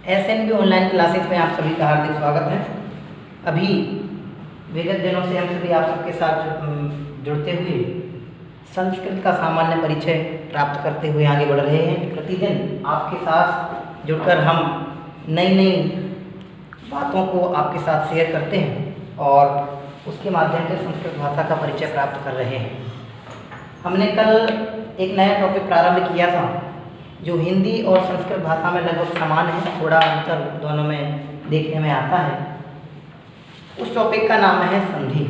SNB online classes में आप सभी का हार्दिक स्वागत है। अभी विगत दिनों से हम सभी आप सबके साथ जुड़ते हुए संस्कृत का सामान्य परिचय प्राप्त करते हुए आगे बढ़ रहे हैं। प्रतिदिन आपके साथ जुड़कर हम नई नई बातों को आपके साथ शेयर करते हैं और उसके माध्यम से संस्कृत भाषा का परिचय प्राप्त कर रहे हैं। हमने कल एक नया टॉपिक प्रारंभ किया था जो हिंदी और संस्कृत भाषा में लगभग समान है, थोड़ा अंतर दोनों में देखने में आता है। उस टॉपिक का नाम है संधि।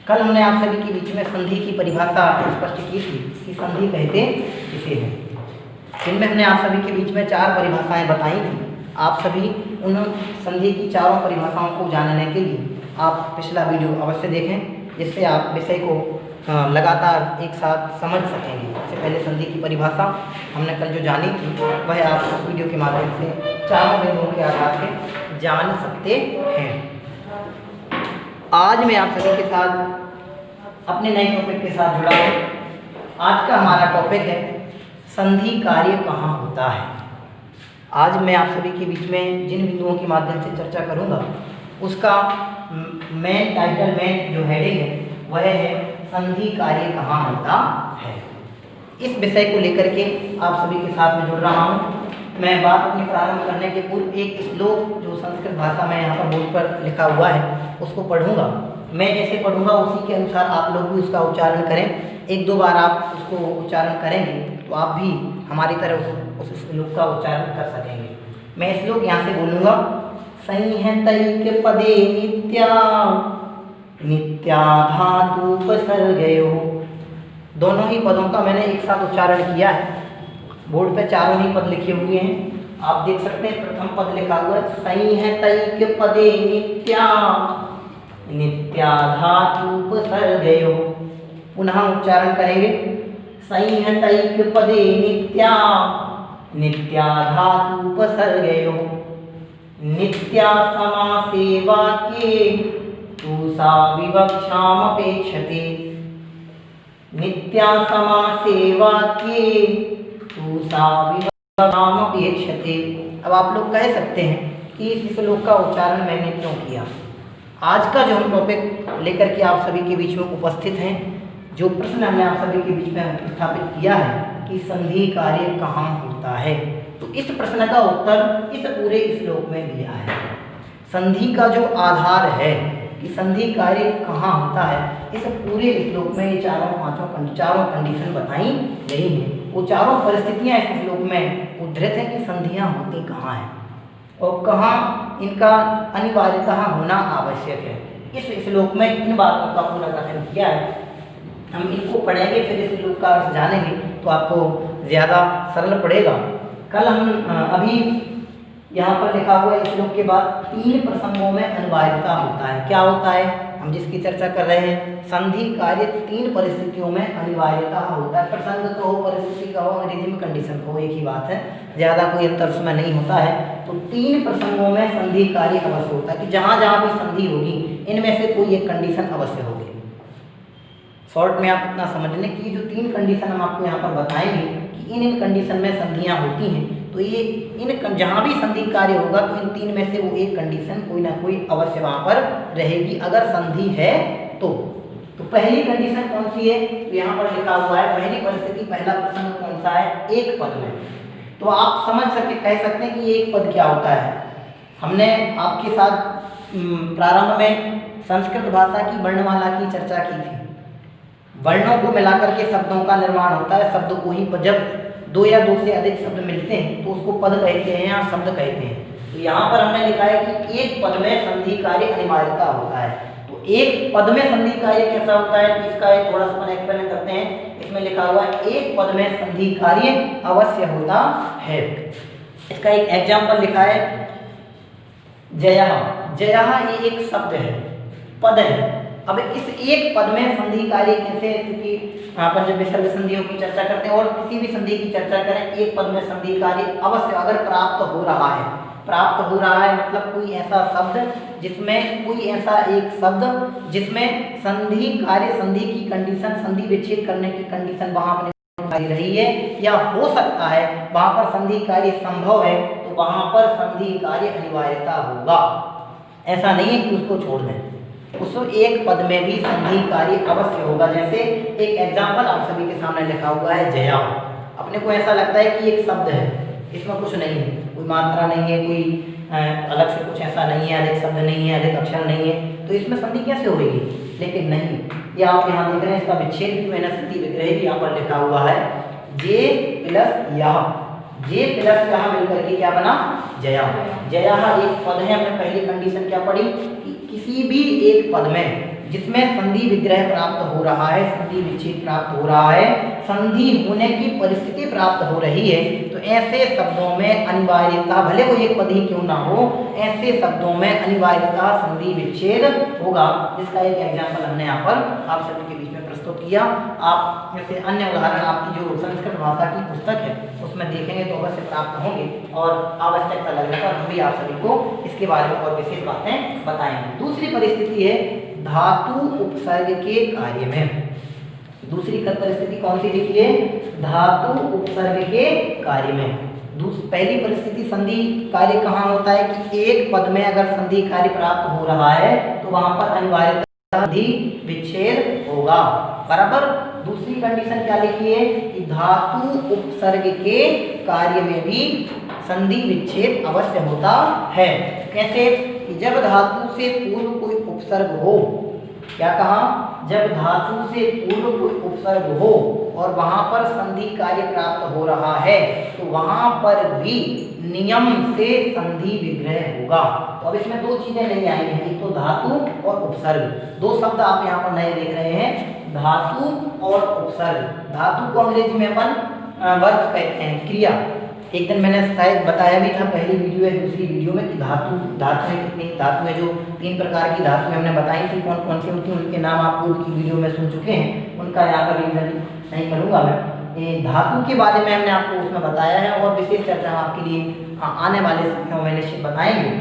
कल हमने आप सभी के बीच में संधि की परिभाषा स्पष्ट की थी कि संधि कहते किसे हैं। जिनमें हमने आप सभी के बीच में 4 परिभाषाएं बताई थी। आप सभी उन संधि की चारों परिभाषाओं को जानने के लिए आप पिछला वीडियो अवश्य देखें, जिससे आप विषय को लगातार एक साथ समझ सकेंगे। सबसे पहले संधि की परिभाषा हमने कल जो जानी थी वह आप इस वीडियो के माध्यम से चारों बिंदुओं के आधार पर जान सकते हैं। आज मैं आप सभी के साथ अपने नए टॉपिक के साथ जुड़ा हूँ। आज का हमारा टॉपिक है संधि कार्य कहाँ होता है। आज मैं आप सभी के बीच में जिन बिंदुओं के माध्यम से चर्चा करूँगा उसका मेन टाइटल में जो हेडिंग है वह है संधि कार्य कहाँ होता है। इस विषय को लेकर के आप सभी के साथ में जुड़ रहा हूँ। मैं बात अपनी प्रारंभ करने के पूर्व एक श्लोक जो संस्कृत भाषा में यहाँ पर बोर्ड पर लिखा हुआ है उसको पढ़ूंगा। मैं जैसे पढ़ूंगा उसी के अनुसार आप लोग भी उसका उच्चारण करें। 1-2 बार आप उसको उच्चारण करेंगे तो आप भी हमारी तरह उस श्लोक का उच्चारण कर सकेंगे। मैं श्लोक यहाँ से बोलूँगा। संहतैक पदे नित्या धातुपसर्गयो। दोनों ही पदों का मैंने एक साथ उच्चारण किया है। बोर्ड पे चारों ही पद लिखे हुए हैं, आप देख सकते हैं। प्रथम पद लिखा हुआ है संहतैक पदे नित्या धातुपसर्गयो। पुनः उच्चारण करेंगे संहतैक पदे नित्या धातुपसर्गयो। नित्या समासे वाक्ये तु सा विवक्षामपेक्षते। नित्या समासे वाक्ये तु सा विवक्षामपेक्षते। अब आप लोग कह सकते हैं कि इस श्लोक का उच्चारण मैंने क्यों किया। आज का जो हम टॉपिक लेकर के आप सभी के बीच में उपस्थित हैं, जो प्रश्न हमने आप सभी के बीच में स्थापित किया है कि संधि कार्य कहाँ होता है, तो इस प्रश्न का उत्तर इस पूरे श्लोक में दिया है। संधि का जो आधार है कि संधि कार्य कहाँ होता है, इस पूरे श्लोक में ये चारों कंडीशन बताई गई हैं। वो चारों परिस्थितियाँ इस श्लोक में उद्धृत हैं कि संधियाँ होती कहाँ हैं और कहाँ इनका अनिवार्यतः होना आवश्यक है। इस श्लोक में इन बातों का पूरा कथन किया है। हम इनको पढ़ेंगे, फिर इस श्लोक का अर्थ जानेंगे तो आपको ज़्यादा सरल पड़ेगा। कल हम अभी यहाँ पर लिखा हुआ है श्लोक के बाद 3 प्रसंगों में अनिवार्यता होता है। क्या होता है हम जिसकी चर्चा कर रहे हैं, संधि कार्य 3 परिस्थितियों में अनिवार्यता होता है। प्रसंग कहो, परिस्थिति कहो, अंग्रेजी में कंडीशन कहो, एक ही बात है, ज़्यादा कोई अंतर उसमें नहीं होता है। तो 3 प्रसंगों में संधि कार्य अवश्य होता है कि जहाँ जहाँ भी संधि होगी इनमें से कोई एक कंडीशन अवश्य होगी। शॉर्ट में आप इतना समझ लें कि जो 3 कंडीशन हम आपको यहाँ पर बताएंगे कि इन कंडीशन में संधियाँ होती हैं, तो ये इन जहाँ भी संधि कार्य होगा तो इन 3 में से वो एक कंडीशन कोई ना कोई अवश्य वहाँ पर रहेगी अगर संधि है तो पहली कंडीशन कौन सी है, तो यहाँ पर लिखा हुआ है पहली परिस्थिति, पहला प्रसंग कौन सा है, एक पद में। तो आप कह सकते हैं कि एक पद क्या होता है। हमने आपके साथ प्रारंभ में संस्कृत भाषा की वर्णमाला की चर्चा की थी। वर्णों को मिलाकर के शब्दों का निर्माण होता है। शब्द को ही जब 2 या 2 से अधिक शब्द मिलते हैं तो उसको पद कहते हैं या शब्द कहते हैं। तो यहाँ पर हमने लिखा है कि एक पद में संधि कार्य अनिवार्यता होता है। तो एक पद में संधि कार्य कैसा होता है, तो इसका एक थोड़ा सा एक्सप्लेन करते हैं। इसमें लिखा हुआ है एक पद में संधि कार्य अवश्य होता है। इसका एक एग्जाम्पल लिखा है जयः। जयः ये एक शब्द है, पद है। अब इस एक पद में संधि कार्य कैसे, क्योंकि यहाँ पर जब विसर्ग संधियों की चर्चा करते हैं और किसी भी संधि की चर्चा करें, एक पद में संधि कार्य अवश्य अगर प्राप्त हो रहा है मतलब कोई ऐसा शब्द जिसमें कोई ऐसा एक शब्द जिसमें संधि कार्य, संधि की कंडीशन, संधि विच्छेद करने की कंडीशन वहाँ पर रही है या हो सकता है, वहां पर संधि कार्य संभव है, तो वहां पर संधि कार्य अनिवार्यता होगा। ऐसा नहीं है कि उसको छोड़ दें, उसको एक पद में भी संधि कार्य अवश्य होगा। जैसे एक एग्जाम्पल आप सभी के सामने लिखा हुआ है जया। अपने को ऐसा लगता है कि एक शब्द है, इसमें कुछ नहीं है, कोई मात्रा नहीं है, कोई अलग से कुछ ऐसा नहीं है, अधिक शब्द नहीं है, अधिक अक्षर नहीं है, तो इसमें संधि कैसे होगी? लेकिन नहीं, ये आप यहाँ देख रहे हैं, इसका विच्छेद भी मैंने संधि विग्रह भी यहाँ पर लिखा हुआ है, जे प्लस यह, जे प्लस यह मिलकर के क्या बना? जया। जया एक पद है। हमने पहली कंडीशन क्या पढ़ी कि किसी भी एक पद में जिसमें संधि विग्रह प्राप्त हो रहा है, संधि विच्छेद प्राप्त हो रहा है, संधि होने की परिस्थिति प्राप्त हो रही है, तो ऐसे शब्दों में अनिवार्यता, भले वो एक पद ही क्यों ना हो, ऐसे शब्दों में अनिवार्यता संधि विच्छेद होगा। जिसका एक एग्जाम्पल हमने यहाँ पर आप सभी के बीच में प्रस्तुत किया। आप जैसे अन्य उदाहरण आपकी जो संस्कृत भाषा की पुस्तक है उसमें देखेंगे तो अवश्य प्राप्त होंगे, और आवश्यकता लगने पर हम भी आप सभी को इसके बारे में और विशेष बातें बताएंगे। दूसरी परिस्थिति है धातु उपसर्ग के कार्य में। दूसरी परिस्थिति कौन सी लिखी है? धातु उपसर्ग के कार्य में। पहली परिस्थिति संधि कार्य कहाँ होता है कि एक पद में अगर संधि कार्य प्राप्त हो रहा है तो वहां पर अनिवार्यतः संधि विच्छेद होगा, बराबर। दूसरी कंडीशन क्या लिखी है कि धातु उपसर्ग के कार्य में भी संधि विच्छेद अवश्य होता है। कैसे? कि जब धातु से पूर्व कोई उपसर्ग हो, क्या कहा? जब धातु से पूर्व कोई उपसर्ग हो और वहां पर संधि कार्य प्राप्त हो रहा है तो वहां पर भी नियम से संधि विग्रह होगा। तो अब इसमें दो चीजें नहीं आएंगी, एक तो धातु और उपसर्ग। दो शब्द आप यहाँ पर नए देख रहे हैं, धातु और उपसर्ग। धातु को अंग्रेजी में अपन वर्ब कहते हैं, क्रिया। एक दिन मैंने शायद बताया भी था पहली वीडियो या दूसरी वीडियो में कि धातु में कितनी धातु है, जो 3 प्रकार की धातु हमने बताई थी, कौन कौन सी होती हैं, उनके नाम आप पूर्व की वीडियो में सुन चुके हैं, उनका यहाँ पर रिवीजन नहीं करूँगा मैं। धातु के बारे में हमने आपको उसमें बताया है और विशेष चर्चा हम आपके लिए आने वाले समय में निश्चित बताएंगे।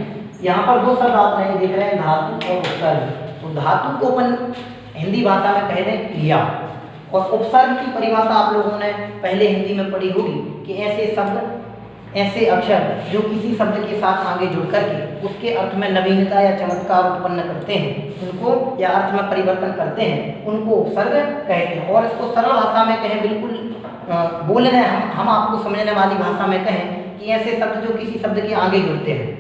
यहाँ पर दो शब्द आप नहीं देख रहे हैं, धातु और उपसर्ग। तो धातु को अपन हिंदी भाषा में कह दें क्रिया, और उपसर्ग की परिभाषा आप लोगों ने पहले हिंदी में पढ़ी होगी कि ऐसे शब्द, ऐसे अक्षर जो किसी शब्द के साथ आगे जुड़ करके उसके अर्थ में नवीनता या चमत्कार उत्पन्न करते हैं, उनको या अर्थ में परिवर्तन करते हैं, उनको उपसर्ग कहते हैं। और इसको सरल भाषा में कहें, बिल्कुल बोल रहे हैं हम आपको समझने वाली भाषा में कहें कि ऐसे शब्द जो किसी शब्द के आगे जुड़ते हैं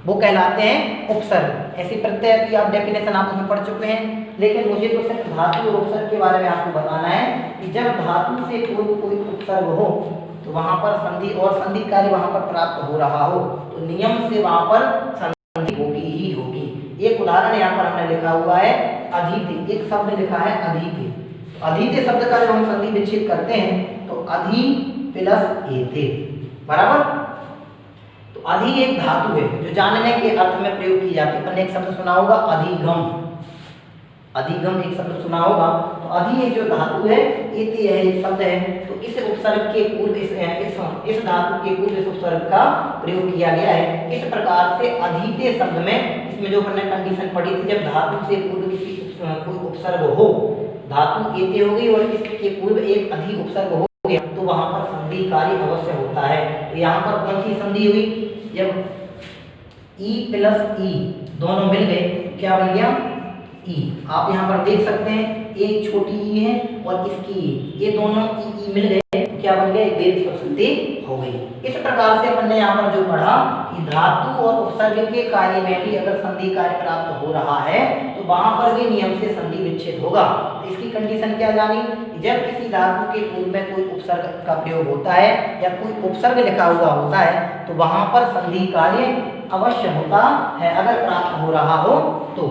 वो कहलाते हैं उपसर्ग। ऐसी प्रत्यय की आप डेफिनेशन आप उसमें पढ़ चुके हैं, लेकिन मुझे तो सिर्फ धातु और उपसर्ग के बारे में आपको बताना है कि जब धातु से कोई उपसर्ग हो तो वहां पर संधि और संधि कार्य वहां पर प्राप्त हो रहा हो तो नियम से वहां पर संधि होगी ही होगी। एक उदाहरण यहाँ पर हमने लिखा हुआ है अधीते, एक शब्द लिखा है अधीते। तो अधीते शब्द का जब हम संधि विच्छेद करते हैं तो अधि प्लस एते, बराबर। तो अधि एक धातु है जो जानने के अर्थ में प्रयोग की जाती है। अपन एक शब्द सुना होगा अधिगम, अधिगम एक शब्द सुना होगा। तो अधि एक जो धातु है, एते है एक शब्द है, तो इस उपसर्ग के पूर्व इस धातु के पूर्व इस उपसर्ग का प्रयोग किया गया है। इस प्रकार से अधीते शब्द में, इसमें जो हमने कंडीशन पढ़ी थी, जब धातु से पूर्व किसी कोई उपसर्ग हो, धातु एते हो गई और इसके पूर्व एक अधि उपसर्ग हो गया तो वहां पर संधि कार्य अवश्य होता है। तो यहाँ पर कौन सी संधि हुई? जब ई प्लस ई दोनों मिल गए, क्या बन गया? ई। आप यहाँ पर देख सकते हैं एक छोटी ई है और इसकी ई, ये दोनों ई मिल गए तो क्या बन गया? एक दीर्घ संधि हो गई। इस प्रकार से अपन ने यहाँ पर जो पढ़ा कि धातु और उपसर्ग के कार्य में भी अगर संधि कार्य प्राप्त हो रहा है तो वहां पर भी नियम से संधि विच्छेद होगा। इसकी कंडीशन क्या जानी? जब किसी धातु के पूर्व में कोई उपसर्ग का प्रयोग होता है या कोई उपसर्ग लिखा हुआ होता है तो वहां पर संधि कार्य अवश्य होता है अगर प्राप्त हो रहा हो तो,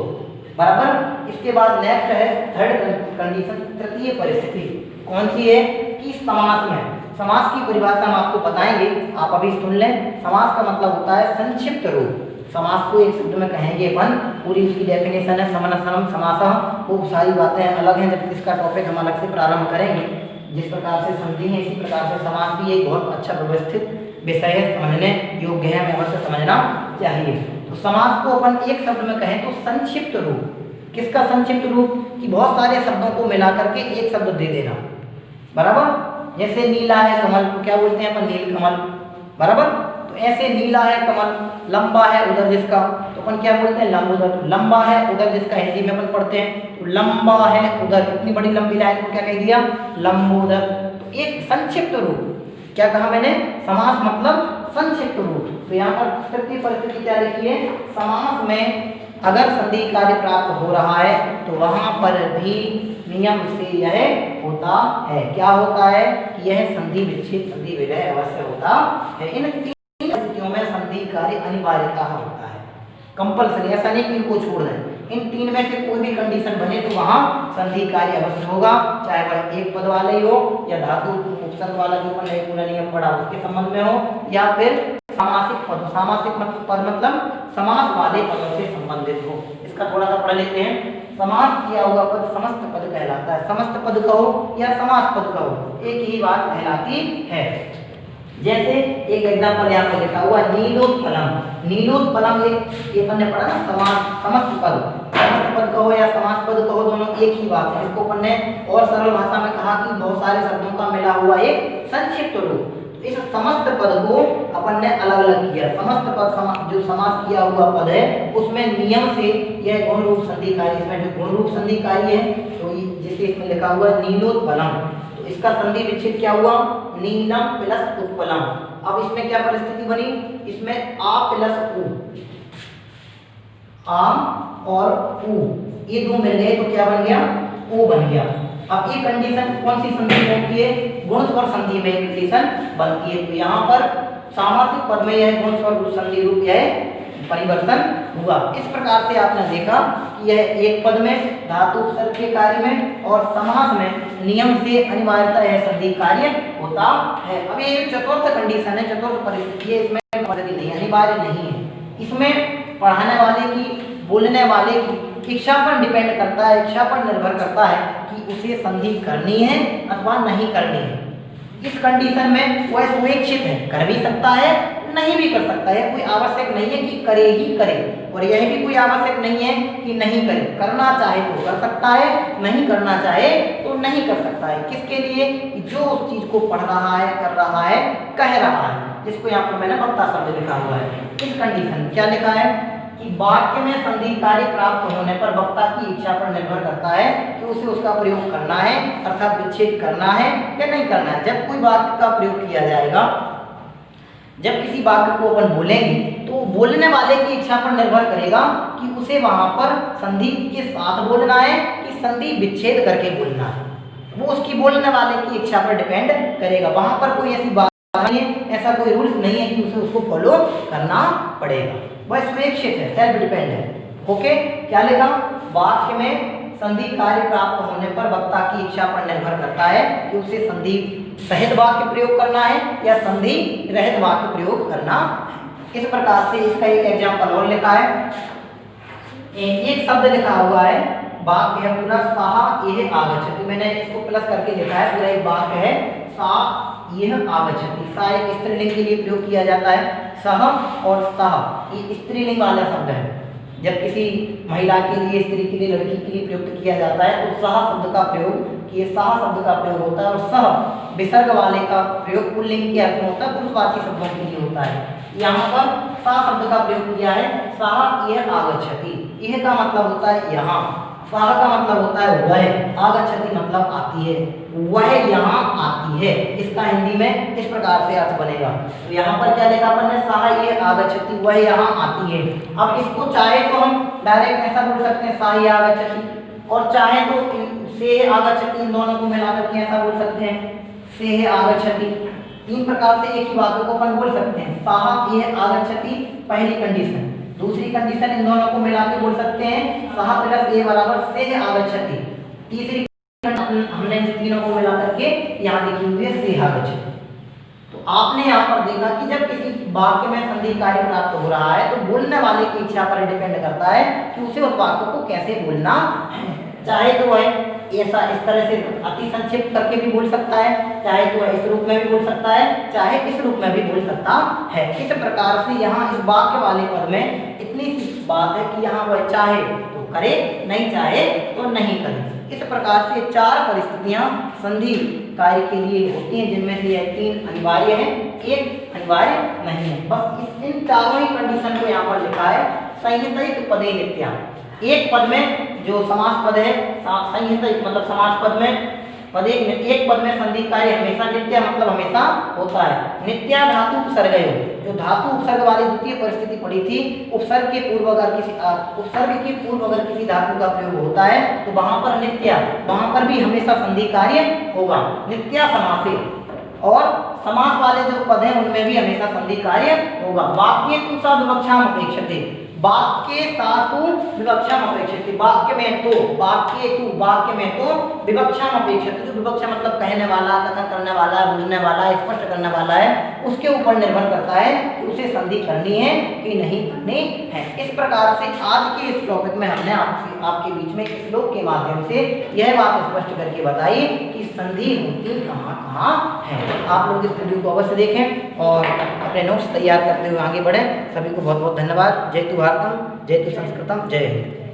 बराबर। इसके बाद नेक्स्ट है थर्ड कंडीशन, तृतीय परिस्थिति। कौन सी है? कि समास में, समास की परिभाषा हम आपको बताएंगे, आप अभी सुन लें। समास का मतलब होता है संक्षिप्त रूप। समास को एक शब्द में कहेंगे अपन, पूरी उसकी डेफिनेशन है समनसनम समासः, वो सारी बातें अलग हैं, जब इसका टॉपिक हम अलग से प्रारंभ करेंगे। जिस प्रकार से संधि है इसी प्रकार से समास भी एक बहुत अच्छा व्यवस्थित विषय है, समझने योग्य है, हमें अवश्य समझना चाहिए। तो समास को अपन एक शब्द में कहें तो संक्षिप्त रूप। किसका संक्षिप्त रूप? कि बहुत सारे शब्दों को मिला करके एक शब्द दे देना, बराबर। जैसे नीला है कमल तो क्या बोलते हैं अपन, नील कमल, बराबर। तो ऐसे नीला है कमल, लंबा है उधर जिसका, तो अपन क्या बोलते हैं, लंबोदर। तो लंबा है उधर जिसका हिंदी में अपन पढ़ते हैं, तो लंबा है उधर, इतनी बड़ी लंबी लाइन को क्या कह दिया, लंबोदर। तो एक संक्षिप्त रूप, क्या कहा मैंने, समास मतलब संक्षिप्त रूप। तो यहाँ पर तृतीय परिस्थिति क्या लिखी है, समास में अगर संधि कार्य प्राप्त हो रहा है तो वहां पर भी नियम से यह होता है, क्या होता है कि यह संधि विच्छेद संधि विलय अवश्य होता है। इन तीन परिस्थितियों में संधि कार्य अनिवार्यता होता है, कंपल्सरी, ऐसा नहीं कि इनको छोड़ दें। इन तीन में से कोई भी कंडीशन बने तो वहां संधि कार्य अवश्य होगा, चाहे वह एक पद वाले हो या धातु उपसर्ग वाला जो अपन पूरा नियम पढ़ा उसके संबंध में हो, या फिर सामासिक पद, सामासिक पद मतलब समास वाले पदों से संबंधित हो। इसका थोड़ा सा पढ़ लेते हैं। समास किया हुआ पद समस्त पद कहलाता है, समस्त पद कहो या समास पद कहो, एक ही बात कहलाती है। जैसे एक एग्जांपल यहाँ पर लिखा हुआ नीलोत्पलम, नीलोत्पलम एक अपन ने पढ़ा ना, समास समस्त पद कहो या समास पद कहो, दोनों एक ही बात है। इसको अपन ने और सरल भाषा में कहा कि बहुत सारे शब्दों का मिला हुआ एक संक्षिप्त रूप। इस समस्त पद को अपन ने अलग अलग किया। समस्त पद जो समास किया हुआ पद है उसमें नियम से यह गुण रूप संधि कार्य, इसमें जो गुण रूप संधि कार्य है तो जिसे इसमें लिखा हुआ नीलोत्पलम, तो इसका संधि विच्छेद क्या हुआ, नीलम प्लस उत्पलम। अब इसमें क्या परिस्थिति बनी, इसमें आ प्लस उ, आम और उ ये दो मिल गए तो क्या बन गया, ओ बन गया। अब ये कंडीशन कौन सी संधि में होती है, गुण स्वर संधि में कंडीशन बनती है। तो यहाँ पर सामासिक पद में यह गुण स्वर संधि रूप यह परिवर्तन हुआ। इस प्रकार से आपने देखा कि यह एक पद में धातु उपसर्ग के कार्य में और समास में नियम से अनिवार्यता यह संधि कार्य होता है। अब ये चतुर्थ कंडीशन है, चतुर्थ परिस्थिति है, इसमें नहीं अनिवार्य नहीं है। इसमें पढ़ाने वाले की, बोलने वाले की इच्छा पर डिपेंड करता है, इच्छा पर निर्भर करता है कि उसे संधि करनी है अथवा नहीं करनी है। इस कंडीशन में वह स्वेच्छित है, कर भी सकता है नहीं भी कर सकता है, कोई आवश्यक नहीं है कि करे ही करे, और यह भी कोई आवश्यक नहीं है कि नहीं करे। करना चाहे तो कर सकता है, नहीं करना चाहे तो नहीं कर सकता है। किसके लिए, जो उस चीज को पढ़ रहा है, कर रहा है, कह रहा है, जिसको यहाँ पर मैंने वक्ता शब्द लिखा हुआ है। इस कंडीशन क्या लिखा है कि वाक्य में संधि कार्य प्राप्त होने पर वक्ता की इच्छा पर निर्भर करता है कि उसे उसका प्रयोग करना है, अर्थात विच्छेद करना है या नहीं करना है। जब कोई वाक्य का प्रयोग किया जाएगा, जब किसी वाक्य को अपन बोलेंगे तो बोलने वाले की इच्छा पर निर्भर करेगा कि उसे वहां पर संधि के साथ बोलना है कि संधि विच्छेद करके बोलना है। वो उसकी बोलने वाले की इच्छा पर डिपेंड करेगा। वहां पर कोई ऐसी बात नहीं है, ऐसा कोई रूल्स नहीं है कि उसे उसको फॉलो करना पड़ेगा, वह स्वेच्छित है, सेल्फ डिपेंड है। ओके, क्या लेगा, वाक्य में संधि कार्य प्राप्त होने पर वक्ता की इच्छा पर निर्भर करता है कि उसे संधि सहित वाक्य प्रयोग करना है या संधि रहित वाक्य प्रयोग करना है। इस प्रकार से इसका एक एग्जांपल और लिखा है, एक शब्द लिखा हुआ है, वाक्य है पूरा साह यह आगच्छति, मैंने इसको प्लस करके लिखा है, पूरा एक वाक्य है साह यह आगच्छति। सा एक स्त्रीलिंग के लिए प्रयोग किया जाता है, सह और सह ये स्त्रीलिंग वाला शब्द है। जब किसी महिला के लिए, स्त्री के लिए, लड़की के लिए प्रयुक्त किया जाता है तो सह शब्द का प्रयोग, कि सह शब्द का प्रयोग होता है, और सह विसर्ग वाले का प्रयोग पुल्लिंग के अर्थ में होता है, पुरुषवाची शब्दों के लिए होता है। यहाँ पर सह शब्द का प्रयोग किया है, सह यह आगच्छति, यह का मतलब होता है यहाँ, सह का मतलब होता है वह, आगच्छति मतलब आती है, वह यहाँ आती है। इसका हिंदी में इस प्रकार से अर्थ बनेगा। तो यहाँ पर क्या लिखा अपन ने, सह यह आगच्छति, वह यहाँ आती है। अब इसको चाहे तो हम डायरेक्ट ऐसा बोल सकते हैं सह यह आगच्छति, और चाहे तो से आगच्छति, इन दोनों को मिला करके ऐसा बोल सकते हैं से आगच्छति। तीन प्रकार से एक ही वाक्य को अपन बोल सकते हैं, सह यह आगच्छति पहली कंडीशन, दूसरी कंडीशन इन दोनों को मिला के बोल सकते हैं सह प्लस ए बराबर से आगच्छति, तीसरी हमने इन तीनों को मिला करके यहाँ लिखी हुई है से आगच्छति। तो आपने यहाँ पर देखा कि जब किसी वाक्य में संधि कार्य प्राप्त हो रहा है तो बोलने वाले की इच्छा पर डिपेंड करता है कि उसे उस वाक्य को कैसे बोलना है। चाहे तो वह ऐसा इस तरह से अति संक्षिप्त करके भी बोल सकता है, चाहे तो वह इस रूप में भी बोल सकता है, चाहे इस रूप में भी बोल सकता है। इस प्रकार से यहाँ इस वाक्य वाले पद में इतनी सी बात है कि यहाँ वह चाहे तो करे, नहीं चाहे तो नहीं करे। इस प्रकार से चार परिस्थितियां संधि कार्य के लिए होती हैं, जिनमें से यह 3 अनिवार्य है, 1 अनिवार्य नहीं है। बस इन चारों ही कंडीशन को यहाँ पर लिखा है। संहितैक पदे नित्या, एक पद में जो समास पद है, संहितैक मतलब समास पद में एक पद में संधि कार्य हमेशा नित्य मतलब हमेशा होता है। नित्या धातु उपसर्गयो, जो धातु उपसर्ग वाली द्वितीय परिस्थिति पड़ी थी, उपसर्ग के पूर्व अगर किसी धातु का प्रयोग होता है तो वहां पर नित्या, वहां पर भी हमेशा संधि कार्य होगा। नित्या समासे, और समास वाले जो पद हैं उनमें भी हमेशा संधि कार्य होगा। वाक्य तु स विवक्षाम अपेक्षते, वाक्य सातु विवक्षाम अपेक्षते, वाक्य में तो विवक्षाम अपेक्षते, जो विवक्षा मतलब कहने वाला, कथन करने वाला, बोलने वाला, स्पष्ट करने वाला है, उसके ऊपर निर्भर करता है कि उसे संधि करनी है कि नहीं करनी है। इस प्रकार से आज के इस टॉपिक में हमने आपके बीच में इस श्लोक के माध्यम से यह बात स्पष्ट करके बताई कि संधि होती कहाँ है। आप लोग इस वीडियो को अवश्य देखें और अपने नोट्स तैयार करते हुए आगे बढ़ें। सभी को बहुत बहुत धन्यवाद। जय तु भारतम, जय तु संस्कृतम, जय हिंद।